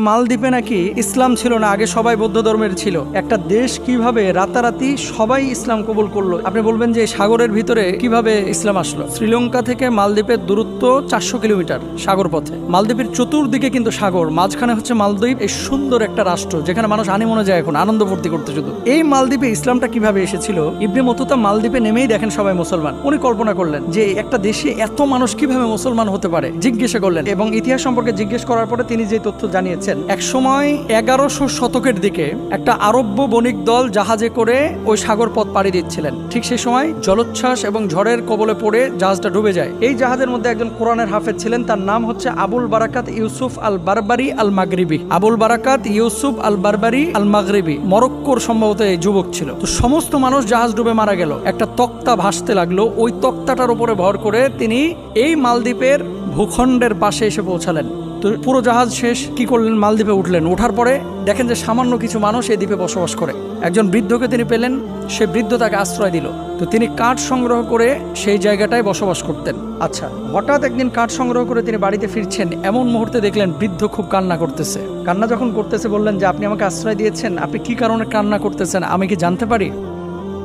মালদ্বীপে নাকি ইসলাম ছিল না, আগে সবাই বৌদ্ধ ধর্মের ছিল। একটা দেশ কিভাবে রাতারাতি সবাই ইসলাম কবুল করলো? আপনি বলবেন যে সাগরের ভিতরে কিভাবে ইসলাম আসলো? শ্রীলঙ্কা থেকে মালদ্বীপের দূরত্ব 400 কিলোমিটার সাগর পথে। মালদ্বীপের চতুর্দিকে কিন্তু সাগর, মাঝখানে হচ্ছে মালদ্বীপ। এই সুন্দর একটা রাষ্ট্র যেখানে মানুষ আনিমনে যায় এখন আনন্দ ফুর্তি করতে। শুধু এই মালদ্বীপে ইসলামটা কিভাবে এসেছিল? ইবনে বতুতা মালদ্বীপে নেমেই দেখেন সবাই মুসলমান। উনি কল্পনা করলেন যে একটা দেশে এত মানুষ কিভাবে মুসলমান হতে পারে, জিজ্ঞাসা করলেন এবং ইতিহাস সম্পর্কে জিজ্ঞেস করার পরে তিনি যে তথ্য জানিয়েছেন, এক সময় 1100 শতকের দিকে একটা আরব্য বণিক দল জাহাজে করে ওই সাগর পথ পাড়ি দিচ্ছিলেন। ঠিক সেই সময় জলোচ্ছ্বাস এবং ঝড়ের কবলে পড়ে জাহাজটা ডুবে যায়। এই জাহাজের মধ্যে একজন কোরআনের হাফেজ ছিলেন, তার নাম হচ্ছে আবুল বারাকাত ইউসুফ আল বারবারি আল মাগরিবি। আবুল বারাকাত ইউসুফ আল বারবারি আল মাগরিবি মরক্কোর সম্ভবত এই যুবক ছিল। তো সমস্ত মানুষ জাহাজ ডুবে মারা গেল, একটা তক্তা ভাসতে লাগলো। ওই তক্তাটার উপরে ভর করে তিনি এই মালদ্বীপের ভূখণ্ডের পাশে এসে পৌঁছালেন। তো পুরো জাহাজ শেষ, কি করলেন? মালদ্বীপে উঠলেন। ওঠার পরে দেখেন যে সামান্য কিছু মানুষ এই দ্বীপে বসবাস করে। একজন বৃদ্ধকে তিনি পেলেন, সে বৃদ্ধ তাকে আশ্রয় দিল। তো তিনি কাঠ সংগ্রহ করে সেই জায়গাটায় বসবাস করতেন। আচ্ছা, হঠাৎ একদিন কাঠ সংগ্রহ করে তিনি বাড়িতে ফিরছেন, এমন মুহূর্তে দেখলেন বৃদ্ধ খুব কান্না করতেছে। কান্না যখন করতেছে বললেন যে আপনি আমাকে আশ্রয় দিয়েছেন, আপনি কি কারণে কান্না করতেছেন, আমি কি জানতে পারি?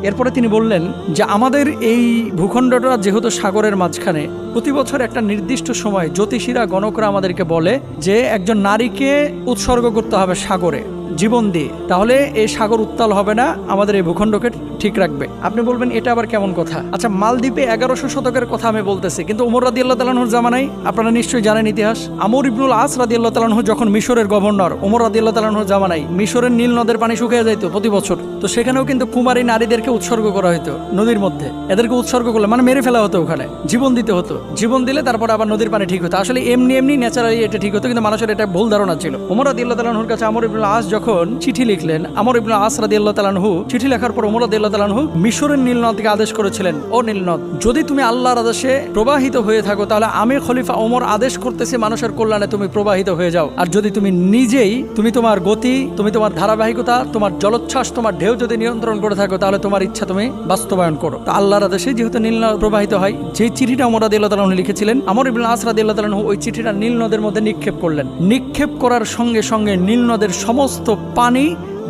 এরপরে তিনি বললেন যে আমাদের এই ভূখণ্ডটা যেহেতু সাগরের মাঝখানে, প্রতি বছর একটা নির্দিষ্ট সময় জ্যোতিষীরা গণকরা আমাদেরকে বলে যে একজন নারীকে উৎসর্গ করতে হবে সাগরে জীবন দিয়ে, তাহলে এই সাগর উত্তাল হবে না, আমাদের এই ভূখণ্ডকে ঠিক রাখবে। আপনি বলবেন এটা আবার কেমন কথা? আচ্ছা, মালদ্বীপে 1100 শতকের কথা আমি বলতেছি, কিন্তু ওমর রাদিয়াল্লাহু তাআলা আনহুর জামানায় আপনারা নিশ্চয়ই জানেন ইতিহাস। আমর ইবনুল আস রাদিয়াল্লাহু তাআলা আনহু যখন মিশরের গভর্নর, ওমর রাদিয়াল্লাহু তাআলা আনহুর জামানায় মিশরের নীল নদের পানি শুকিয়ে যাইতো প্রতি বছর। তো সেখানেও কিন্তু কুমারী নারীদেরকে উৎসর্গ করা হতো নদীর মধ্যে। এদেরকে উৎসর্গ করলে মানে মেরে ফেলা হতো, ওখানে জীবন দিতে হতো। জীবন দিলে তারপর আবার নদীর পানি ঠিক হতো। আসলে এমনি ন্যাচারালি এটা ঠিক হতো, কিন্তু মানুষের এটা ভুল ধারণা ছিল। ওমর রাদিয়াল্লাহু তাআলা আনহুর কাছে আমর ইবনুল আস যখন চিঠি লিখলেন, আমর ইবনুল আস রাদিয়াল্লাহু তাআলা আনহু চিঠি লেখার পর ওমর রাদিয়াল্লাহু তাআলা আনহু মিশরের নীল নদকে আদেশ করেছিলেন, ও নীল নদ, যদি তুমি আল্লাহর আদেশে প্রবাহিত হয়ে থাকো তাহলে আমি খলিফা ওমর আদেশ করতেছি মানুষের কল্যাণে তুমি প্রবাহিত হয়ে যাও। আর যদি তুমি নিজেই তোমার গতি, তোমার ধারাবাহিকতা, তোমার জলোচ্ছ্বাস, তোমার ঢেউ যদি নিয়ন্ত্রণ করে থাকো তাহলে তোমার ইচ্ছা তুমি বাস্তবায়ন করো। তো আল্লাহর আদেশে যেহেতু নীল নদ প্রবাহিত হয়, যে চিঠিটা ওমর রাদিয়াল্লাহু তাআলা আনহু লিখেছিলেন, আমর ইবনুল আস রাদিয়াল্লাহু তাআলা আনহু ওই চিঠিটা নীল নদের মধ্যে নিক্ষেপ করলেন। নিক্ষেপ করার সঙ্গে সঙ্গে নীল নদের সমস্ত পানি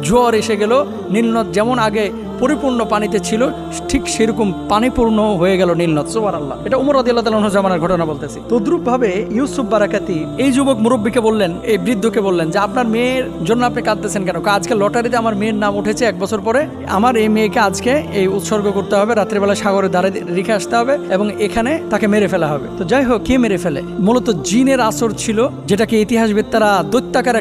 জোয়ার এসে গেল। নীলনদ যেমন আগে পরিপূর্ণ পানিতে ছিল, ঠিক সেরকম পানিপূর্ণ হয়ে গেল নীলনদ। সুবহানাল্লাহ। এটা ওমর রাদিয়াল্লাহু তাআলা আনহু জামানার ঘটনা বলতেছি। তদ্রূপ ভাবে ইউসুফ বারাকাতি এই যুবক মুরব্বীকে বললেন, এই বৃদ্ধকে বললেন যে আপনার মেয়ের জন্য আপনি কাঁদতেছেন কেন? আজকে লটারিতে আমার মেয়ের নাম উঠেছে, 1 বছর পরে আমার এই মেয়েকে আজকে এই উৎসর্গ করতে হবে, রাত্রিবেলা সাগরের ধারে রেখে আসতে হবে এবং এখানে তাকে মেরে ফেলা হবে। তো যাই হোক, কে মেরে ফেলে? মূলত জিনের আসর ছিল, যেটাকে ইতিহাসবিদরা দৈত্যাকার